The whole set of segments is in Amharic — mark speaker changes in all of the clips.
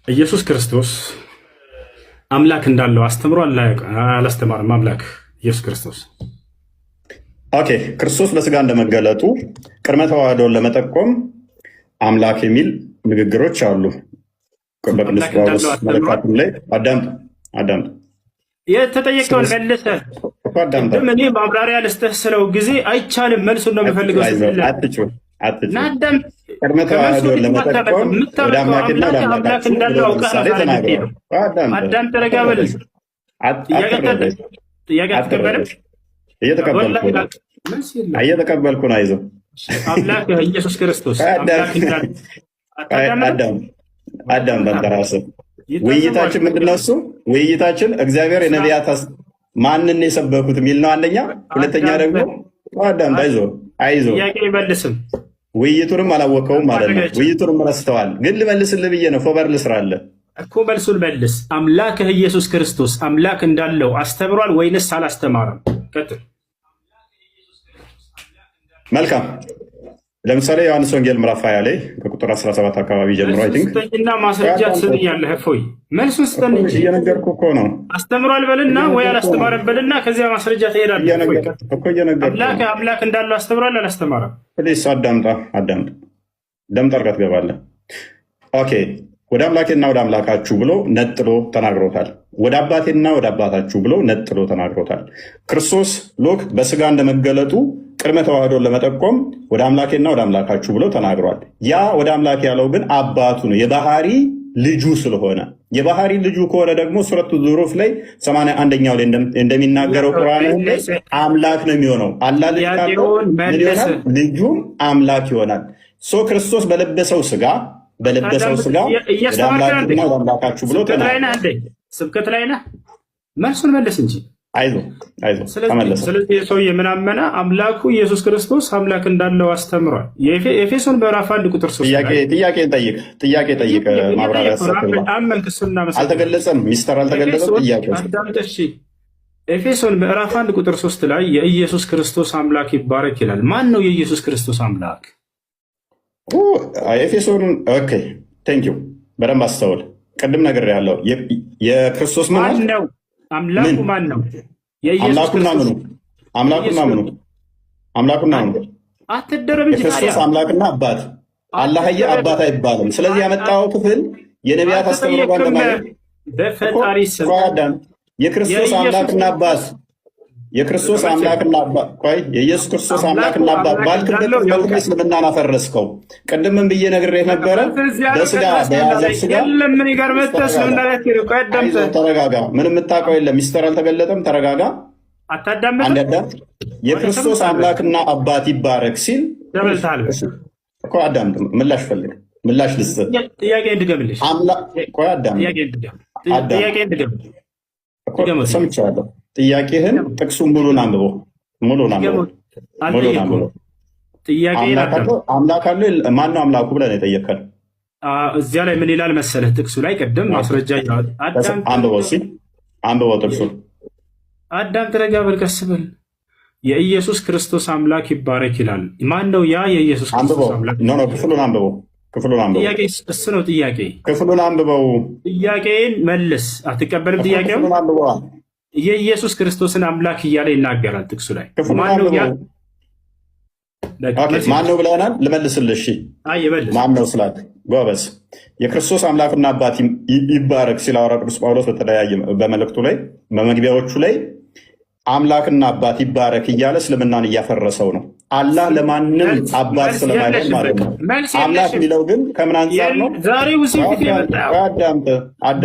Speaker 1: ኢየሱስ ክርስቶስ አምላክ እንዳለው አስተምሯል አላስተማርም? አምላክ ኢየሱስ ክርስቶስ
Speaker 2: ኦኬ። ክርስቶስ በስጋ እንደመገለጡ ቅድመ ተዋህዶን ለመጠቆም አምላክ የሚል ንግግሮች አሉ። በቅዱስ ጳውሎስ መልእክቱ ላይ አዳምጡ
Speaker 1: የተጠየቀውን መልሰህ ቅድም እኔ ማብራሪያ ልስጥህ ስለው ጊዜ አይቻልም መልሱን ነው የምፈልገው።
Speaker 2: ቅድመ ተዋህዶን ለመጠቆም ወደ አምላክና ወደ አምላካችሁ
Speaker 1: እንዳለው አውቀህ አዳም ተረጋ በል። ጥያቄ አትቀበልም?
Speaker 2: እየተቀበልኩ ነው። አይዞህ።
Speaker 1: አምላክ ኢየሱስ ክርስቶስ
Speaker 2: አዳም በራስህ ውይይታችን ምንድነው? እሱ ውይይታችን እግዚአብሔር የነቢያት ማንን የሰበኩት የሚል ነው። አንደኛ። ሁለተኛ ደግሞ አዳም አይዞህ
Speaker 1: ጥያቄ ይመልስም
Speaker 2: ውይይቱንም አላወቀውም ማለት ነው። ውይይቱንም ረስተዋል። ግን ልመልስልህ ብዬ ነው። ፎበር ልስራለህ
Speaker 1: እኮ መልሱን መልስ። አምላክህ ኢየሱስ ክርስቶስ አምላክ እንዳለው አስተምሯል ወይንስ አላስተማረም? ቀጥል።
Speaker 2: መልካም። ለምሳሌ ዮሐንስ ወንጌል ምዕራፍ 20 ላይ ከቁጥር 17 አካባቢ ጀምሮ አይ ቲንክ
Speaker 1: እና ማስረጃ ትሰጥኛለህ። እፎይ መልሱን ስጠን እንጂ
Speaker 2: እየነገርኩህ እኮ ነው።
Speaker 1: አስተምሯል በልና ወይ አላስተማረም በልና ከዚያ ማስረጃ ትሄዳለህ እኮ። እየነገርኩህ አምላክ እንዳለው አስተምሯል አላስተማረም?
Speaker 2: ፕሊስ አዳምጣ። ደምጠህ አድርገህ ትገባለህ። ኦኬ። ወደ አምላኬና ወደ አምላካችሁ ብሎ ነጥሎ ተናግሮታል። ወደ አባቴና ወደ አባታችሁ ብሎ ነጥሎ ተናግሮታል። ክርስቶስ ሎክ በስጋ እንደመገለጡ ቅድመ ተዋህዶን ለመጠቆም ወደ አምላኬና ወደ አምላካችሁ ብሎ ተናግሯል። ያ ወደ አምላክ ያለው ግን አባቱ ነው፣ የባህሪ ልጁ ስለሆነ። የባህሪ ልጁ ከሆነ ደግሞ ሱረቱ ዙሩፍ ላይ 81ኛው ላይ እንደሚናገረው ቁርአን አምላክ ነው የሚሆነው። አላህ ልጅ ካለው ልጁም አምላክ ይሆናል። ክርስቶስ በለበሰው ስጋ ወደ አምላክና ወደ አምላካችሁ ብሎ
Speaker 1: ስብከት ላይ ነህ። መልሱን መልስ እንጂ
Speaker 2: አይዞህ ተመለሰ።
Speaker 1: ስለዚህ ሰው የምናመነ አምላኩ ኢየሱስ ክርስቶስ አምላክ እንዳለው አስተምሯል። የኤፌሶን ምዕራፍ 1 ቁጥር 3
Speaker 2: ጥያቄ ጠይቅ። ማብራሪያ አልተገለጸም። ሚስተር አልተገለጸም። ጥያቄ
Speaker 1: ኤፌሶን ምዕራፍ 1 ቁጥር 3 ላይ የኢየሱስ ክርስቶስ አምላክ ይባረክ ይላል። ማን ነው የኢየሱስ ክርስቶስ አምላክ?
Speaker 2: ኤፌሶን ኦኬ ቴንክ ዩ። በደንብ አስተውል። ቅድም ነገር ያለው የክርስቶስ
Speaker 1: ማን ነው? አምላኩ ማን ነው?
Speaker 2: አምላኩና ምኑ
Speaker 1: አትደረም እንጂ
Speaker 2: የክርስቶስ አምላክና አባት አላህዬ አባት አይባልም። ስለዚህ ያመጣው ክፍል የነቢያት አስተምሮ ባለማለት
Speaker 1: በፈጣሪ ስም
Speaker 2: የክርስቶስ አምላክና አባት የኢየሱስ ክርስቶስ አምላክና አባት ባልክበት እስልምናን አፈረስከው። ቅድምን ብዬ ነግሬህ ነበረ። በስጋ በያዘው ስጋ ተረጋጋ። ምንም የምታውቀው የለም። ሚስተር አልተገለጠም። ተረጋጋ። የክርስቶስ አምላክና አባት ይባረክ ሲል እኮ አዳምጥ። ምላሽ ፈልግ። ምላሽ ልስጥ።
Speaker 1: ጥያቄ እንድገምልሽ
Speaker 2: ሰምቻለሁ። ጥያቄህን ጥቅሱን ሙሉን አንብቦ አምላክ አለ። ማነው አምላኩ ብለህ ነው የጠየቀን?
Speaker 1: እዚያ ላይ ምን ይላል መሰለህ? ጥቅሱ ላይ ቅድም ማስረጃ
Speaker 2: አንብበው ጥቅሱን።
Speaker 1: አዳም ተረጋ በል፣ ቀስ በል። የኢየሱስ ክርስቶስ አምላክ ይባረክ ይላል። ማን ነው ያ የኢየሱስ ክርስቶስ አምላክ?
Speaker 2: ክፍሉን አንብበው።
Speaker 1: ጥያቄ እሱ ነው ጥያቄ።
Speaker 2: ክፍሉን አንብበው።
Speaker 1: ጥያቄን መልስ። አትቀበልም ጥያቄው? የኢየሱስ ክርስቶስን አምላክ እያለ ይናገራል ጥቅሱ ላይ።
Speaker 2: ማን ነው ብለናል? ልመልስልሽ። ማን ነው ስላት ጎበዝ። የክርስቶስ አምላክና አባት ይባረክ ሲል ሐዋርያው ቅዱስ ጳውሎስ በተለያየ በመልእክቱ ላይ በመግቢያዎቹ ላይ አምላክና አባት ይባረክ እያለ እስልምናን እያፈረሰው ነው። አላህ ለማንም አባት ስለማይሆን ማለት ነው። አምላክ የሚለው ግን ከምን አንጻር ነው?
Speaker 1: ዛሬ ውስጥ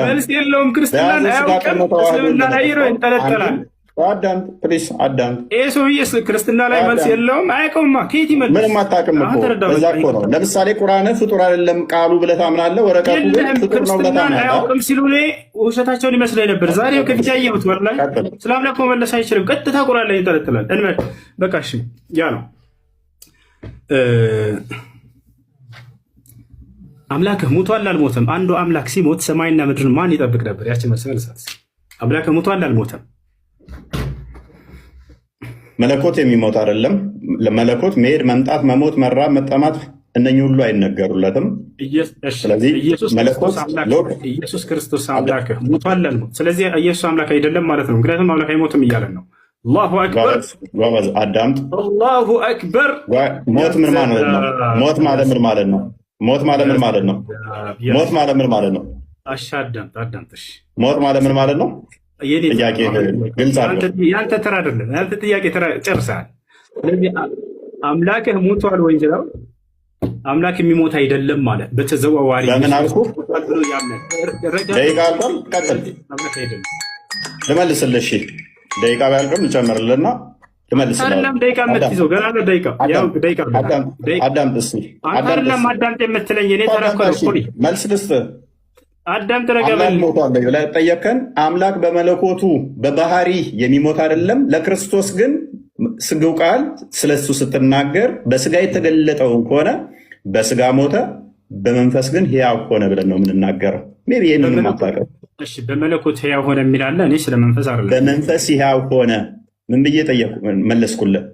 Speaker 1: መልስ የለውም። ክርስትናን አያውቅም። እስልምና ላይ ይንጠለጠላል።
Speaker 2: አዳምጥ።
Speaker 1: ይህ ሰውዬ ክርስትና ላይ መልስ የለውም። አያውቀውማ። ከየት ይመልስ?
Speaker 2: ምንም አታውቅም እኮ። በዛ እኮ ነው። ለምሳሌ ቁርአን ፍጡር አይደለም ቃሉ ብለህ ታምናለህ። ወረቀቱ ግን ፍጡር ነው ብለህ ታምናለህ።
Speaker 1: አያውቅም ሲሉ እኔ ውሸታቸውን ይመስለኝ ነበር። ዛሬ ከፊት ያየሁት ወላሂ ስለ አምላክ መመለስ አይችልም። ቀጥታ ቁርአን ላይ ይንጠለጠላል። እንበል በቃ እሺ፣ ያ ነው አምላክህ ሙቷል አልሞተም? አንዱ አምላክ ሲሞት ሰማይና ምድርን ማን ይጠብቅ ነበር? ያችን መልሳት። አምላክህ ሙቷል አልሞተም?
Speaker 2: መለኮት የሚሞት አይደለም። ለመለኮት መሄድ፣ መምጣት፣ መሞት፣ መራብ፣ መጠማት እነኚህ ሁሉ አይነገሩለትም። ስለዚህ
Speaker 1: ኢየሱስ ክርስቶስ አምላክ ሞቷል። ስለዚህ ኢየሱስ አምላክ አይደለም ማለት ነው። ምክንያቱም አምላክ አይሞትም እያለን ነው። አላሁ አክበር
Speaker 2: አዳምጥ።
Speaker 1: አላሁ አክበር።
Speaker 2: ሞት ምን ማለት ነው? ሞት ማለት ምን ማለት ነው? ሞት ማለት ምን ማለት ነው? ሞት ማለት ምን ማለት ነው?
Speaker 1: አዳምጥ።
Speaker 2: ሞት ማለት ምን ማለት ነው? ጥያቄ ግልጽ አድርገው።
Speaker 1: ያንተ ተራ አይደለም። ያንተ ጥያቄ ተራ ጨርሰሃል። ስለዚህ አምላክህ ሞቷል ወይ እንጀራው አምላክ የሚሞት አይደለም ማለት በተዘዋዋሪ
Speaker 2: ለምን አልኩህ? ደቂቃ አልቋል። ቀጥል። ልመልስልህ። እሺ ደቂቃ ባያልቅም ልጨምርልህና ልመልስልህ።
Speaker 1: አይደለም ደቂቃ የምትይዘው ገና ደቂቃ
Speaker 2: አዳምጥ እስኪ።
Speaker 1: አንተ አይደለም አዳምጥ የምትለኝ እኔ ተራ እኮ ነው።
Speaker 2: መልስ ልስጥህ።
Speaker 1: አዳምጥ። ረገበል
Speaker 2: ሞቷል ብለህ ጠየቅከን። አምላክ በመለኮቱ በባህሪ የሚሞት አይደለም። ለክርስቶስ ግን ስግው ቃል ስለሱ ስትናገር በስጋ የተገለጠውን ከሆነ በስጋ ሞተ፣ በመንፈስ ግን ሕያው ሆነ ብለን ነው የምንናገረው። ሜይ ቢ ይህንን ማታውቀው።
Speaker 1: እሺ በመለኮት ሕያው ሆነ የሚላለ እኔ ስለ መንፈስ አይደለም።
Speaker 2: በመንፈስ ሕያው ሆነ ምን ብዬ ጠየቁ? መለስኩልህ።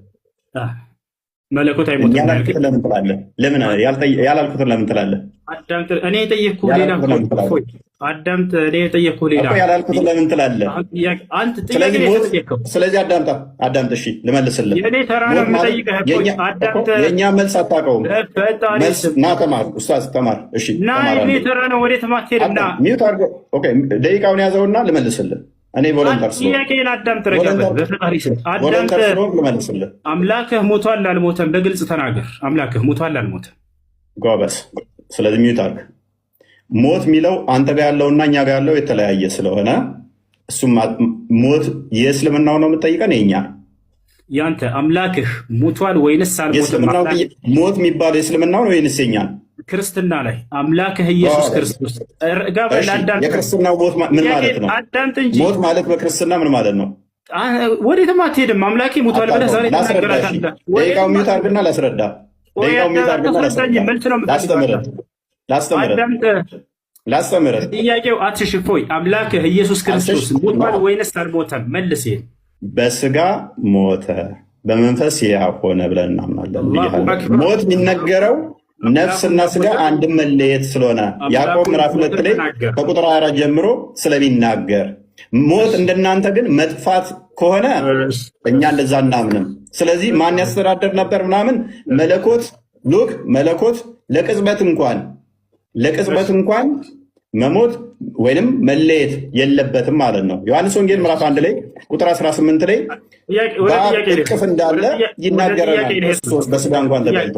Speaker 1: መለኮት አይሞትም
Speaker 2: ያላልኩትን ለምን ትላለህ? ለምን ያላልኩትን ለምን ትላለህ?
Speaker 1: አዳምጥ። እኔ የጠየቅኩህ ሌላ አዳምጥ። እኔ የጠየቅኩህ ሌላ
Speaker 2: ያላልኩትን ለምን ትላለህ?
Speaker 1: አንተ ጥያቄ ነው።
Speaker 2: ስለዚህ አዳምጥ። እሺ ልመልስልህ።
Speaker 1: የኔ ተራ ነው የምጠይቅህ። አዳምጥ።
Speaker 2: የእኛ መልስ አታውቀውም። ና ተማር፣ ኡስታዝ ተማር። እሺ
Speaker 1: ና የኔ ተራ ነው። ወዴት ማትሄድና
Speaker 2: ሚውት አድርገው። ኦኬ ደቂቃውን ያዘውና ልመልስልህ። እኔ ቮለንተር
Speaker 1: ጥያቄን አዳምጥ። ረገበል በፈጣሪ ስም አዳምጥ።
Speaker 2: ልመልስልህ።
Speaker 1: አምላክህ ሞቷል አልሞተም? በግልጽ ተናገር። አምላክህ ሞቷል አልሞተም?
Speaker 2: ጎበስ። ስለዚህ ሚውት አድርግ። ሞት የሚለው አንተ ጋር ያለውና እኛ ጋር ያለው የተለያየ ስለሆነ እሱም ሞት የእስልምናው ነው የምጠይቀን የኛ
Speaker 1: ያንተ አምላክህ ሞቷል ወይንስ አልሞተም?
Speaker 2: ሞት የሚባለው የእስልምናው ነው ወይንስ የኛ?
Speaker 1: ክርስትና ላይ አምላክህ ኢየሱስ ክርስቶስ
Speaker 2: የክርስትናው ሞት ምን ማለት ነው? ሞት ማለት በክርስትና ምን ማለት ነው?
Speaker 1: ወዴትም አትሄድም። አምላኬ ሞቷል ብለህ ዛሬ ተናገራታለህ።
Speaker 2: ደቂቃው ሚውት አድርግና ላስረዳ። ላስተምርህ።
Speaker 1: ጥያቄው አትሽፎይ። አምላክህ ኢየሱስ ክርስቶስ ሞቷል ወይንስ አልሞተም? መልስ። ይሄን
Speaker 2: በስጋ ሞተ በመንፈስ ሕያው ሆነ ብለን እናምናለን። ሞት የሚነገረው ነፍስና ስጋ አንድም መለየት ስለሆነ ያዕቆብ ምዕራፍ 2 ላይ ከቁጥር 4 ጀምሮ ስለሚናገር ሞት እንደናንተ ግን መጥፋት ከሆነ እኛ እንደዛ እናምንም። ስለዚህ ማን ያስተዳደር ነበር ምናምን መለኮት ለቅጽበት እንኳን መሞት ወይንም መለየት የለበትም ማለት ነው። ዮሐንስ ወንጌል ምዕራፍ 1 ላይ ቁጥር 18 ላይ በአብ እቅፍ እንዳለ ይናገረናል። ክርስቶስ በስጋ እንኳን ተገልጦ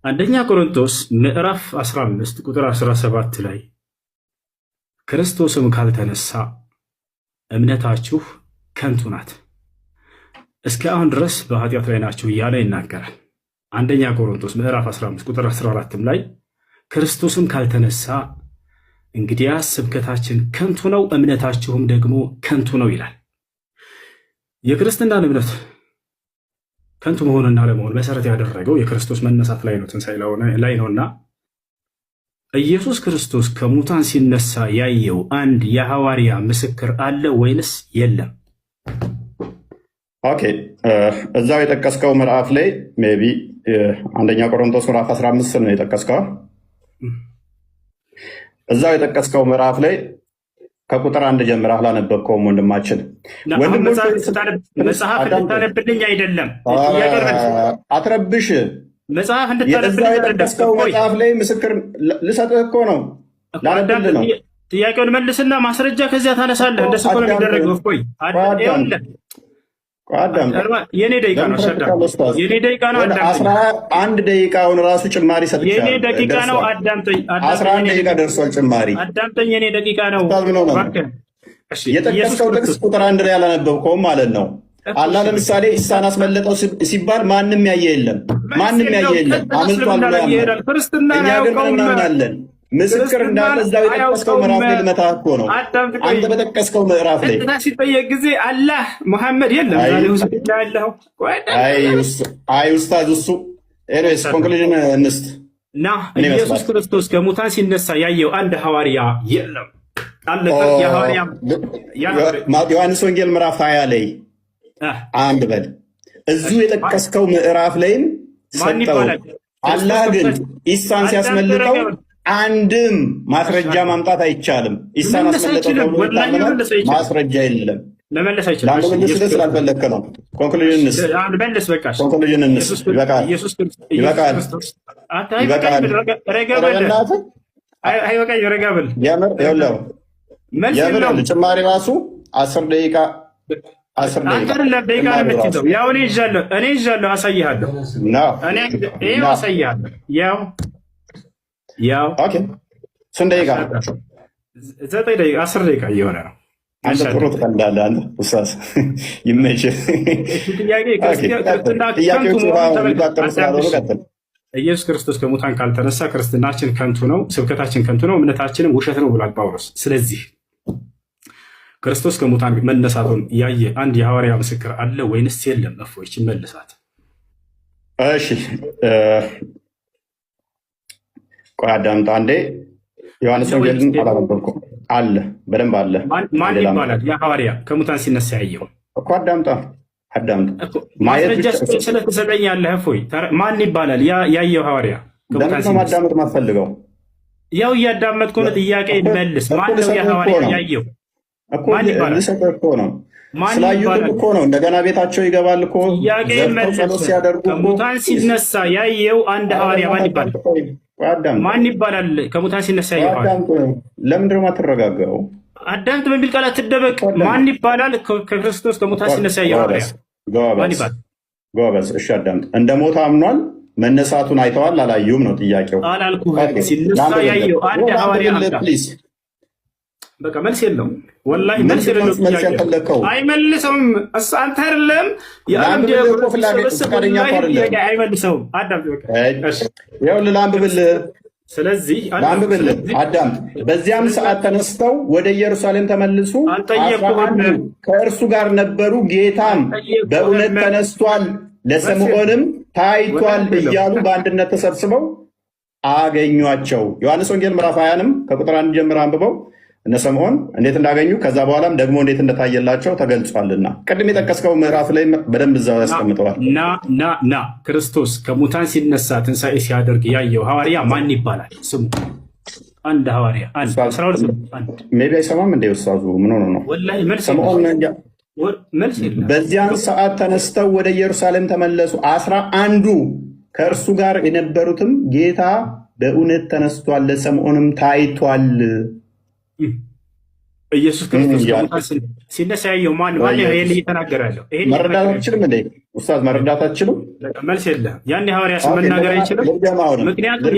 Speaker 1: አንደኛ ቆሮንቶስ ምዕራፍ 15 ቁጥር 17 ላይ ክርስቶስም ካልተነሳ እምነታችሁ ከንቱ ናት፣ እስከ አሁን ድረስ በኃጢአት ላይ ናችሁ እያለ ይናገራል። አንደኛ ቆሮንቶስ ምዕራፍ 15 ቁጥር 14 ላይ ክርስቶስም ካልተነሳ እንግዲያስ ስብከታችን ከንቱ ነው፣ እምነታችሁም ደግሞ ከንቱ ነው ይላል። የክርስትናን እምነት ከንቱ መሆንና ለመሆን መሰረት ያደረገው የክርስቶስ መነሳት ላይ ነው፣ ትንሣኤ ላይ ነውና ኢየሱስ ክርስቶስ ከሙታን ሲነሳ ያየው አንድ የሐዋርያ ምስክር አለ ወይንስ የለም?
Speaker 2: ኦኬ እዛው የጠቀስከው ምዕራፍ ላይ ሜይ ቢ አንደኛ ቆሮንቶስ ምዕራፍ 15 ነው የጠቀስከው። እዛው የጠቀስከው ምዕራፍ ላይ ከቁጥር 1 ጀምረህ አላነበብከውም ወንድማችን።
Speaker 1: መጽሐፍ እንድታነብልኝ አይደለም
Speaker 2: አትረብሽ።
Speaker 1: መጽሐፍ እንድታነብልኝ
Speaker 2: መጽሐፍ ላይ ምስክር ልሰጥህ እኮ ነው፣ ላነብልህ ነው።
Speaker 1: ጥያቄውን መልስና ማስረጃ ከዚያ ታነሳለህ። እንደሱ እኮ ነው የሚደረገው። ቆይ የኔ ደቂቃ ነው፣ የኔ ደቂቃ ነው።
Speaker 2: አንድ ደቂቃውን ራሱ ጭማሪ ሰጥቻለሁ።
Speaker 1: የኔ ደቂቃ ነው። አዳምጠኝ።
Speaker 2: 11 ደቂቃ ደርሷል ጭማሪ።
Speaker 1: አዳምጠኝ። የኔ ደቂቃ ነው።
Speaker 2: የጠቀስከው ጥቅስ ቁጥር 1 ላይ አላነበብከውም ማለት ነው። አላህ ለምሳሌ ኢሳን አስመለጠው ሲባል ማንም ያየ የለም፣ ማንም ያየ የለም። አምልጧል ብሎ ያምናል። እኛ ግን ምን እናምናለን? ምስክር እንዳለ እዛው የጠቀስከው ምዕራፍ ላይ ልመታህ እኮ ነው። አንተ በጠቀስከው ምዕራፍ ላይ
Speaker 1: ሲጠየቅ ጊዜ አላህ መሐመድ የለም።
Speaker 2: አይ ኡስታዝ እሱ ኤኒዌይስ ኮንክሉዥን እንስት
Speaker 1: እና ኢየሱስ ክርስቶስ ከሙታን ሲነሳ ያየው አንድ ሐዋርያ የለም።
Speaker 2: ዮሐንስ ወንጌል ምዕራፍ 20 ላይ አንድ በል እዚሁ የጠቀስከው ምዕራፍ ላይም ሰጠው። አላህ ግን ኢሳን ሲያስመልጠው አንድም ማስረጃ ማምጣት አይቻልም። ኢሳን አስመለጠው ማስረጃ የለም።
Speaker 1: ለመለስ አይችልም።
Speaker 2: ለመለስ ስላልፈለክ ነው። ኮንክሉዥንስ ይበቃል። ጭማሪ ራሱ 10 ደቂቃ
Speaker 1: ያው እኔ ይዣለሁ፣ አሳይሃለሁ። ያው
Speaker 2: ስንት ደቂቃ?
Speaker 1: 9 ደቂቃ 10 ደቂቃ እየሆነ ነው።
Speaker 2: አንተ ጥሩ ትቀልዳለህ። አንተ ኡስታዝ ይመችህ።
Speaker 1: ኢየሱስ ክርስቶስ ከሙታን ካልተነሳ ክርስትናችን ከንቱ ነው፣ ስብከታችን ከንቱ ነው፣ እምነታችንም ውሸት ነው ብሏል ጳውሎስ። ስለዚህ ክርስቶስ ከሙታን መነሳቱን ያየ አንድ የሐዋርያ ምስክር አለ ወይንስ የለም? እፎይች መልሳት።
Speaker 2: እሺ ቆይ አዳምጥ አንዴ። ዮሐንስ ወንጌልን አላነበብኩም። አለ በደንብ አለ።
Speaker 1: ማን ይባላል ያ ሐዋርያ ከሙታን ሲነሳ ያየው?
Speaker 2: እኮ አዳምጣ
Speaker 1: ማስረጃ ስለተሰጠኛለህ። እፎይ ማን ይባላል ያየው ሐዋርያ ከሙታን ሲነሳ?
Speaker 2: ማዳመጥ ማትፈልገው?
Speaker 1: ያው እያዳመጥኩ ነው። ጥያቄ መልስ። ማን ነው ያ ሐዋርያ ያየው? ማን ይባላል?
Speaker 2: ስላዩትም እኮ ነው። እንደገና ቤታቸው ይገባል እኮ ሲያደርጉ
Speaker 1: ከሙታን ሲነሳ ያየው አንድ ሐዋርያ ማን ይባላል? ማን ይባላል? ከሙታን ሲነሳ ያየው
Speaker 2: ለምንድን ነው የማትረጋጋው?
Speaker 1: አዳምጥ በሚል ቃል አትደበቅ። ማን ይባላል? ከክርስቶስ ከሙታን ሲነሳ ያየው ሐዋርያ ማን ይባላል?
Speaker 2: ጎበዝ። እሺ አዳምጥ። እንደ ሞት አምኗል። መነሳቱን አይተዋል አላዩም ነው ጥያቄው።
Speaker 1: አላልኩህ። ሲነሳ ያየው አንድ ሐዋርያ በቃ መልስ የለውም። ወላሂ መልስ የለውም። አይመልሰውም። አንተ አይደለም አይመልሰውም።
Speaker 2: ላንብብልህ። ስለዚህ ላንብብልህ፣ አዳምጥ። በዚያም ሰዓት ተነስተው ወደ ኢየሩሳሌም ተመልሱ። ከእርሱ ጋር ነበሩ። ጌታም በእውነት ተነስቷል፣ ለስምዖንም ታይቷል እያሉ በአንድነት ተሰብስበው አገኟቸው። ዮሐንስ ወንጌል ምዕራፍ 20ንም ከቁጥር 1 ጀምሮ አንብበው እነ ስምዖን እንዴት እንዳገኙ ከዛ በኋላም ደግሞ እንዴት እንደታየላቸው ተገልጿልና ቅድም የጠቀስከው ምዕራፍ ላይ በደንብ እዛው ያስቀምጠዋል።
Speaker 1: ና ክርስቶስ ከሙታን ሲነሳ ትንሣኤ ሲያደርግ ያየው ሐዋርያ ማን ይባላል? ስሙ አንድ ሐዋርያ
Speaker 2: ሜቢ አይሰማም እንደ ውስታዙ ምን ሆኖ ነው? በዚያን ሰዓት ተነስተው ወደ ኢየሩሳሌም ተመለሱ። 11ዱ ከእርሱ ጋር የነበሩትም ጌታ በእውነት ተነስቷል፣ ለስምዖንም ታይቷል።
Speaker 1: ኢየሱስ ክርስቶስ ሲነሳ ያየው ማን ይሄን እየተናገረ ያለው?
Speaker 2: መረዳት አትችልም እንዴ ኡስታዝ? መረዳት አትችልም?
Speaker 1: መልስ የለህም። ያን ሐዋርያ ስም መናገር አይችልም። ምክንያቱም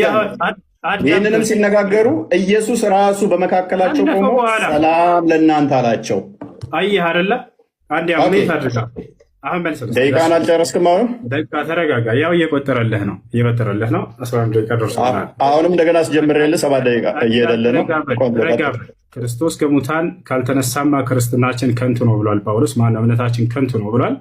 Speaker 2: ይህንንም ሲነጋገሩ ኢየሱስ ራሱ በመካከላቸው ቆሞ ሰላም ለእናንተ አላቸው።
Speaker 1: አየህ አይደለ? አንድ ያው ምን ታድርጋ? አሁን መልስ
Speaker 2: ደቂቃን አልጨረስክም። አሁን
Speaker 1: ደቂቃ ተረጋጋ። ያው እየቆጠረልህ ነው 11 ደቂቃ ደርሶናል።
Speaker 2: አሁንም እንደገና አስጀምሬልህ 7 ደቂቃ እየሄደልህ ነው።
Speaker 1: ክርስቶስ ከሙታን ካልተነሳማ ክርስትናችን ከንቱ ነው ብሏል ጳውሎስ። ማነው? እምነታችን ከንቱ ነው ብሏል።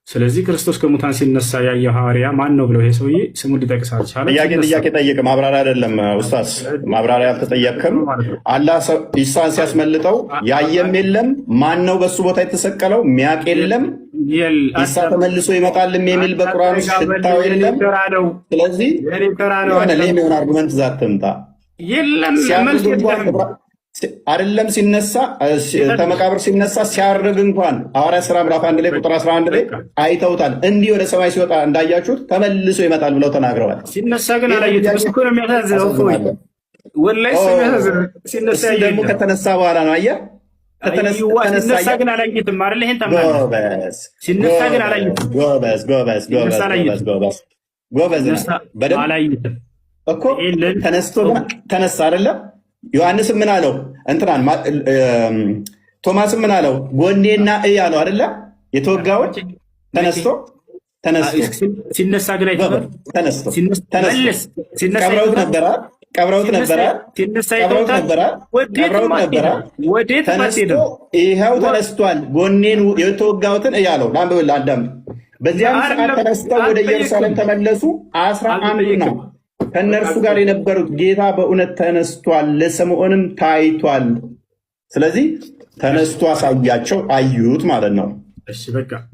Speaker 1: ስለዚህ ክርስቶስ ከሙታን ሲነሳ ያየው ሐዋርያ ማን ነው ብለው ይሄ ሰውዬ ስሙን ሊጠቅስ አልቻለም።
Speaker 2: ጥያቄ ጠየቅ፣ ማብራሪያ አይደለም ኡስታዝ፣ ማብራሪያ አልተጠየቅም። አላህ ኢሳን ሲያስመልጠው ያየም የለም። ማን ነው በሱ ቦታ የተሰቀለው? ሚያቅ የለም። ኢሳ ተመልሶ ይመጣልም የሚል በቁርአን ውስጥ ሽታው የለም። ስለዚህ የሆነ ሌሚሆን አርጉመንት ዛት ትምጣ አይደለም። ሲነሳ ከመቃብር ሲነሳ ሲያርግ እንኳን ሐዋርያት ሥራ ምዕራፍ 1 ላይ ቁጥር 11 ላይ አይተውታል። እንዲህ ወደ ሰማይ ሲወጣ እንዳያችሁት ተመልሶ ይመጣል ብለው ተናግረዋል።
Speaker 1: ሲነሳ ግን አላየሁትም። እሱ እኮ ነው የሚያሳዝነው። ወላሂ ሲነሳ
Speaker 2: ደግሞ ከተነሳ በኋላ ነው። አየህ፣
Speaker 1: ሲነሳ ግን አላየሁትም አይደል? ይሄን ታምናለህ? ሲነሳ ግን አላየሁትም። ጎበዝ
Speaker 2: በደምብ አላየሁትም እኮ ተነሳ አይደለም። ዮሐንስ ምን አለው? እንትናን ቶማስ ምን አለው? ጎኔና እይ አለው አይደለ? የተወጋውን ተነስቶ
Speaker 1: ሲነሳ ግን
Speaker 2: ቀብረውት ነበረ። ይኸው ተነስቷል። ጎኔን የተወጋሁትን እይ አለው። ላንብብልህ አዳምጥ። በዚያም ሰዓት ተነስተው ወደ ኢየሩሳሌም ተመለሱ። 11 ነው ከእነርሱ ጋር የነበሩት። ጌታ በእውነት ተነስቷል፣ ለስምዖንም ታይቷል። ስለዚህ ተነስቶ አሳያቸው፣ አዩት ማለት ነው።
Speaker 1: እሺ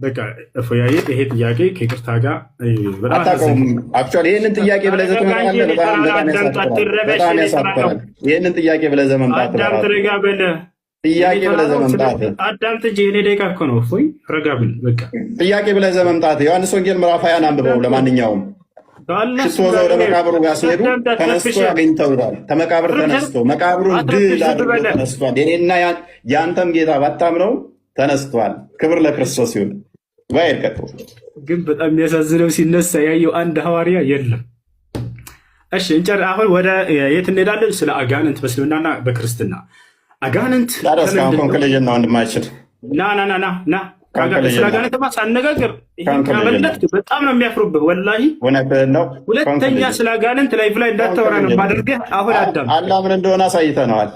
Speaker 1: በቃ እፎያዬ፣ ይሄ ጥያቄ ከይቅርታ ጋር በጣም
Speaker 2: አታውቀውም። አክቹዋሊ ይህንን ጥያቄ ብለህ ዘህ ትመጣለህ። በጣም ያሳፍራል። ይህንን ጥያቄ ብለህ ዘህ መምጣት ጥያቄ ብለህ ዘህ መምጣት
Speaker 1: አዳምጥ እንጂ እኔ ደቂቃ እኮ ነው። እፎይ ረጋ ብል በቃ
Speaker 2: ጥያቄ ብለህ ዘህ መምጣት ዮሐንስ ወንጌል ምዕራፍ 20 አንብበው። ለማንኛውም ሽቶ ይዘው ወደ መቃብሩ ጋር ሲሄዱ ተነስቶ ያገኝተውታል። ከመቃብር ተነስቶ መቃብሩን ድል አድርጎ ተነስቷል። የኔና የአንተም ጌታ ባታምነው ተነስቷል። ክብር ለክርስቶስ ይሁን። ባይርከቱ
Speaker 1: ግን በጣም የሚያሳዝነው ሲነሳ ያየው አንድ ሐዋርያ የለም። እሺ እንጨር። አሁን ወደ የት እንሄዳለን? ስለ አጋንንት በእስልምናና በክርስትና አጋንንት
Speaker 2: እስካሁን ኮንክሉዥን ነው ወንድማችን።
Speaker 1: ና ስለ አጋንንት ሳነጋገር ከመለጥክ በጣም ነው የሚያፍሩብህ። ወላሂ
Speaker 2: ነው።
Speaker 1: ሁለተኛ ስለ አጋንንት ላይፍ ላይ እንዳታወራ ነው ማድርገህ። አሁን አዳም
Speaker 2: አላህ ምን እንደሆነ አሳይተነዋል።